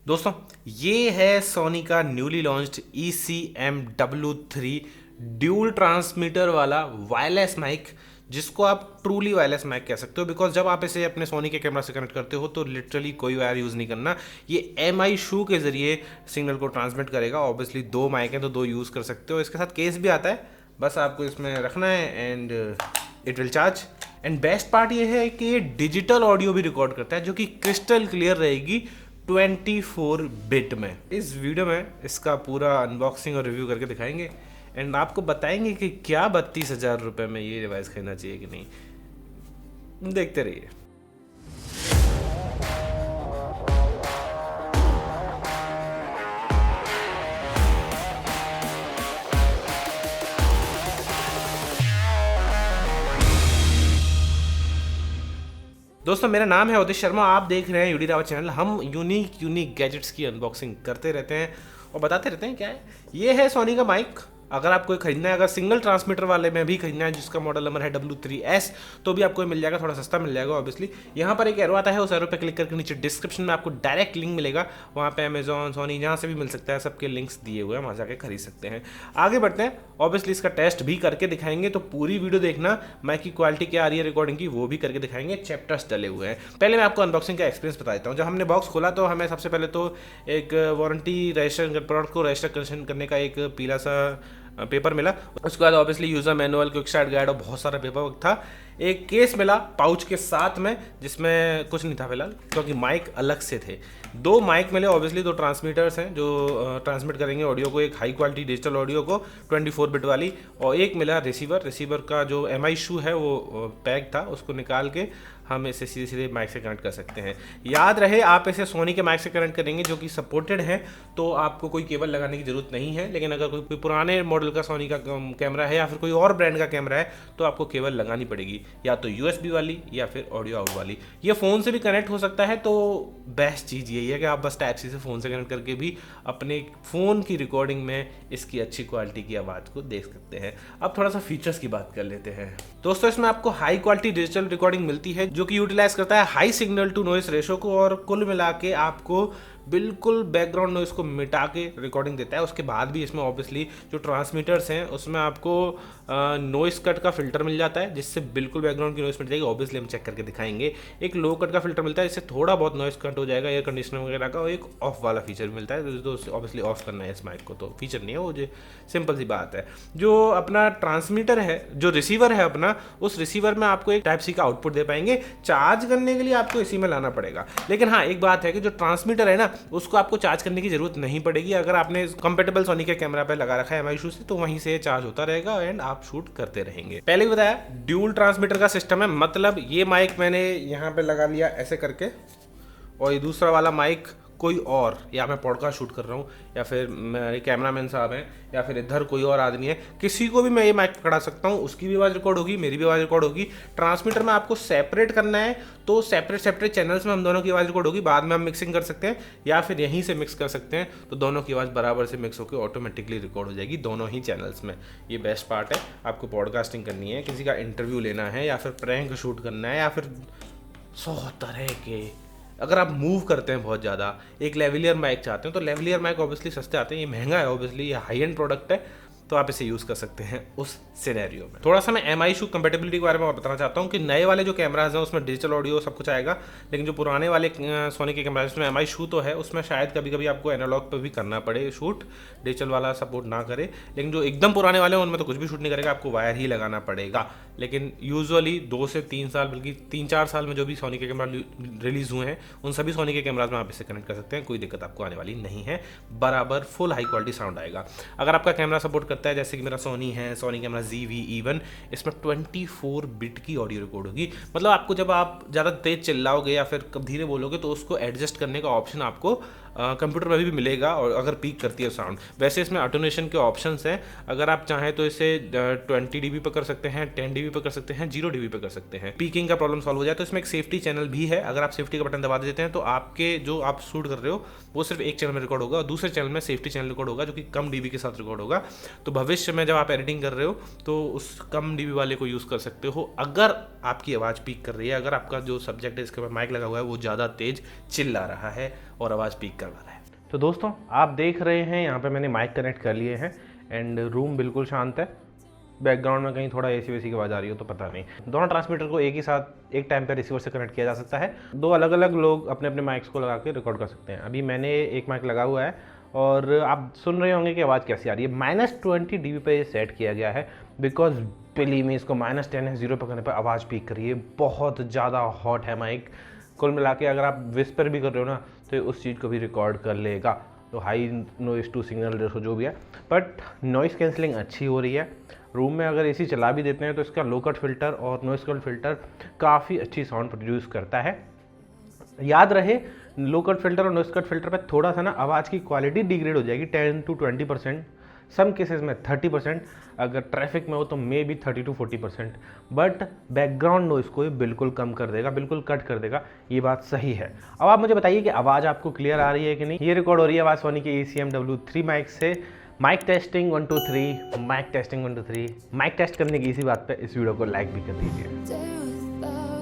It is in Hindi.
दोस्तों ये है सोनी का newly launched ECM-W3 dual transmitter वाला वायरलेस माइक, जिसको आप ट्रूली वायरलेस माइक कह सकते हो। बिकॉज जब आप इसे अपने सोनी के कैमरा से कनेक्ट करते हो तो लिटरली कोई वायर यूज़ नहीं करना, ये MI शू के ज़रिए सिग्नल को ट्रांसमिट करेगा। ऑब्वियसली दो माइक हैं तो दो यूज़ कर सकते हो। इसके साथ केस भी आता है, बस आपको इसमें रखना है and it will charge. And best part ये है कि ये डिजिटल ऑडियो भी रिकॉर्ड करता है जो कि क्रिस्टल क्लियर रहेगी 24 बिट में। इस वीडियो में इसका पूरा अनबॉक्सिंग और रिव्यू करके दिखाएंगे एंड आपको बताएंगे कि क्या 32,000 रुपये में ये डिवाइस खरीदना चाहिए कि नहीं। देखते रहिए। दोस्तों मेरा नाम है उदित शर्मा, आप देख रहे हैं यूडी रावत चैनल। हम यूनिक गैजेट्स की अनबॉक्सिंग करते रहते हैं और बताते रहते हैं क्या है। ये है सोनी का माइक। अगर आपको खरीदना है, अगर सिंगल ट्रांसमीटर वाले में भी खरीदना है जिसका मॉडल नंबर है W3S, तो भी आपको मिल जाएगा, थोड़ा सस्ता मिल जाएगा। ऑब्वियसली यहाँ पर एक एरो आता है, उस एरो पे क्लिक करके नीचे डिस्क्रिप्शन में आपको डायरेक्ट लिंक मिलेगा। वहाँ पे अमेजॉन, सोनी, जहाँ से भी मिल सकता है, सबके लिंक्स दिए हुए हैं, वहाँ जाके खरीद सकते हैं। आगे बढ़ते हैं। ऑब्वियसली इसका टेस्ट भी करके दिखाएंगे, तो पूरी वीडियो देखना। माइक की क्वालिटी क्या आ रही है रिकॉर्डिंग की, वो भी करके दिखाएंगे। चैप्टर्स डले हुए हैं। पहले मैं आपको अनबॉक्सिंग का एक्सपीरियंस बता देता हूँ। जब हमने बॉक्स खोला तो हमें सबसे पहले तो एक वारंटी रजिस्टर, प्रोडक्ट को रजिस्टर करने का एक पीला सा पेपर मिला। उसके बाद obviously user manual, quick start guide और बहुत सारा पेपर वर्क था। एक केस मिला पाउच के साथ में, जिसमें कुछ नहीं था फिलहाल, क्योंकि माइक अलग से थे। दो माइक मिले, ऑब्वियसली दो ट्रांसमीटर्स हैं जो ट्रांसमिट करेंगे ऑडियो को, एक हाई क्वालिटी डिजिटल ऑडियो को 24 बिट वाली, और एक मिला रिसीवर का जो MI शू है वो पैक था, उसको निकाल के हम इसे सीधे सीधे माइक से कनेक्ट कर सकते हैं। याद रहे आप इसे सोनी के माइक से कनेक्ट करेंगे जो कि सपोर्टेड है, तो आपको कोई केबल लगाने की ज़रूरत नहीं है। लेकिन अगर कोई पुराने मॉडल का सोनी का कैमरा है या फिर कोई और ब्रांड का कैमरा है तो आपको केबल लगानी पड़ेगी, या तो USB वाली या फिर ऑडियो आउट वाली। ये फ़ोन से भी कनेक्ट हो सकता है, तो बेस्ट चीज़ यही है कि आप बस टाइप सी से फ़ोन से कनेक्ट करके भी अपने फ़ोन की रिकॉर्डिंग में इसकी अच्छी क्वालिटी की आवाज़ को देख सकते हैं। अब थोड़ा सा फीचर्स की बात कर लेते हैं। दोस्तों इसमें आपको हाई क्वालिटी डिजिटल रिकॉर्डिंग मिलती है जो कि यूटिलाइज करता है high signal to noise ratio को, और कुल मिला के आपको बिल्कुल बैकग्राउंड नॉइस को मिटा के रिकॉर्डिंग देता है। उसके बाद भी इसमें ऑब्वियसली जो ट्रांसमीटर्स हैं उसमें आपको नॉइस कट का फिल्टर मिल जाता है, जिससे बिल्कुल बैकग्राउंड की नॉइस मिट जाएगी। ऑब्वियसली हम चेक करके दिखाएंगे। एक लो कट का फिल्टर मिलता है, जिससे थोड़ा बहुत नॉइस कट हो जाएगा एयर कंडीशनर वगैरह का। और एक ऑफ वाला फीचर मिलता है, तो ऑब्वियसली ऑफ करना है इस माइक को, तो फीचर नहीं है वो, जो सिंपल सी बात है। जो अपना ट्रांसमीटर है, जो रिसीवर है अपना, उस रिसीवर में आपको एक टाइप सी का आउटपुट दे पाएंगे। चार्ज करने के लिए आपको इसी में लाना पड़ेगा। लेकिन हाँ एक बात है कि जो ट्रांसमीटर है ना, उसको आपको चार्ज करने की जरूरत नहीं पड़ेगी। अगर आपने कंपेटेबल सोनी के कैमरा पे लगा रखा है MI शू से, तो वहीं से चार्ज होता रहेगा एंड आप शूट करते रहेंगे। पहले ही बताया ड्यूल ट्रांसमीटर का सिस्टम है, मतलब ये माइक मैंने यहाँ पे लगा लिया ऐसे करके, और ये दूसरा वाला माइक कोई और, या मैं पॉडकास्ट शूट कर रहा हूँ, या फिर मेरे कैमरामैन साहब हैं, या फिर इधर कोई और आदमी है, किसी को भी मैं ये माइक पकड़ा सकता हूँ, उसकी भी आवाज़ रिकॉर्ड होगी, मेरी भी आवाज़ रिकॉर्ड होगी। ट्रांसमीटर में आपको सेपरेट करना है तो सेपरेट चैनल्स में हम दोनों की आवाज़ रिकॉर्ड होगी। बाद में हम मिक्सिंग कर सकते हैं या फिर यहीं से मिक्स कर सकते हैं, तो दोनों की आवाज़ बराबर से मिक्स होकर ऑटोमेटिकली रिकॉर्ड हो जाएगी दोनों ही चैनल्स में। ये बेस्ट पार्ट है। आपको पॉडकास्टिंग करनी है, किसी का इंटरव्यू लेना है, या फिर प्रैंक शूट करना है, या फिर 100 तरह के, अगर आप मूव करते हैं बहुत ज़्यादा, एक लेवलियर माइक चाहते हैं, तो लेवलियर माइक ऑब्वियसली सस्ते आते हैं। ये महंगा है ऑब्वियसली, ये हाई एंड प्रोडक्ट है, तो आप इसे यूज़ कर सकते हैं उस सिनेरियो में। थोड़ा सा मैं MI शू कंपेटेबिलिटी के बारे में बताना चाहता हूँ कि नए वाले जो कैमराज हैं उसमें डिजिटल ऑडियो सब कुछ आएगा, लेकिन जो पुराने वाले सोनी के कैमराज उसमें MI शू तो है, उसमें शायद कभी कभी आपको एनालॉग पर भी करना पड़े शूट, डिजिटल वाला सपोर्ट ना करे। लेकिन जो एकदम पुराने वाले हैं उनमें तो कुछ भी शूट नहीं करेगा, आपको वायर ही लगाना पड़ेगा। लेकिन यूजुअली 2 से 3 साल, बल्कि 3-4 साल में जो भी सोनी के कैमरा रिलीज़ हुए हैं, उन सभी सोनी के कैमराज में आप इसे कनेक्ट कर सकते हैं। कोई दिक्कत आपको आने वाली नहीं है, बराबर फुल हाई क्वालिटी साउंड आएगा। अगर आपका कैमरा सपोर्ट करता है, जैसे कि मेरा सोनी है, सोनी कैमरा ZV-E1, इसमें 24 बिट की ऑडियो रिकॉर्ड होगी। मतलब आपको जब आप ज़्यादा तेज चिल्लाओगे या फिर धीरे बोलोगे, तो उसको एडजस्ट करने का ऑप्शन आपको कंप्यूटर में भी मिलेगा, और अगर पीक करती है साउंड। वैसे इसमें अटेन्यूएशन के ऑप्शंस हैं, अगर आप चाहें तो इसे 20 dB पे कर सकते हैं, 10 dB पे कर सकते हैं, 0 dB पे कर सकते हैं। पीकिंग का प्रॉब्लम सॉल्व हो जाए तो इसमें एक सेफ्टी चैनल भी है। अगर आप सेफ्टी का बटन दबा देते हैं तो आपके जो आप शूट कर रहे हो वो सिर्फ एक चैनल में रिकॉर्ड होगा, और दूसरे चैनल में सेफ्टी चैनल रिकॉर्ड होगा जो कि कम DB के साथ रिकॉर्ड होगा। तो भविष्य में जब आप एडिटिंग कर रहे हो तो उस कम DB वाले को यूज़ कर सकते हो, अगर आपकी आवाज़ पीक कर रही है, अगर आपका जो सब्जेक्ट है इसके ऊपर माइक लगा हुआ है वो ज़्यादा तेज चिल्ला रहा है और आवाज़ पीक करवा रहा है। तो दोस्तों आप देख रहे हैं यहाँ पे मैंने माइक कनेक्ट कर लिए हैं एंड रूम बिल्कुल शांत है। बैकग्राउंड में कहीं थोड़ा एसी वेसी की आवाज़ आ रही हो तो पता नहीं। दोनों ट्रांसमीटर को एक ही साथ एक टाइम पर रिसीवर से कनेक्ट किया जा सकता है। दो अलग अलग लोग अपने अपने माइक्स को लगा के रिकॉर्ड कर सकते हैं। अभी मैंने एक माइक लगा हुआ है और आप सुन रहे होंगे कि आवाज़ कैसी आ रही है। -20 dB पे सेट किया गया है बिकॉज बिलीव मी इसको -10 या 0 पर करने पर आवाज़ पीक करिए, बहुत ज़्यादा हॉट है माइक। कुल मिला के अगर आप विस्पर भी कर रहे हो ना तो उस चीज़ को भी रिकॉर्ड कर लेगा। तो high noise to signal ratio जो भी है, बट नॉइस कैंसलिंग अच्छी हो रही है। रूम में अगर एसी चला भी देते हैं तो इसका लो कट फिल्टर और नॉइस कट फिल्टर काफ़ी अच्छी साउंड प्रोड्यूस करता है। याद रहे लो कट फिल्टर और नॉइस कट फिल्टर पे थोड़ा सा ना आवाज़ की क्वालिटी डिग्रेड हो जाएगी 10 to 20%, सम केसेस में 30%, अगर ट्रैफिक में हो तो may be 30 to 40%, but background noise को ये बिल्कुल कम कर देगा, बिल्कुल कट कर देगा। ये बात सही है। अब आप मुझे बताइए कि आवाज़ आपको क्लियर आ रही है कि नहीं। ये रिकॉर्ड हो रही है आवाज़ सोनी के ACM-W3 माइक से। Mic testing 1 2 3, mic testing 1 2 3। Mic test करने की इसी बात पे इस वीडियो को लाइक भी कर दीजिए।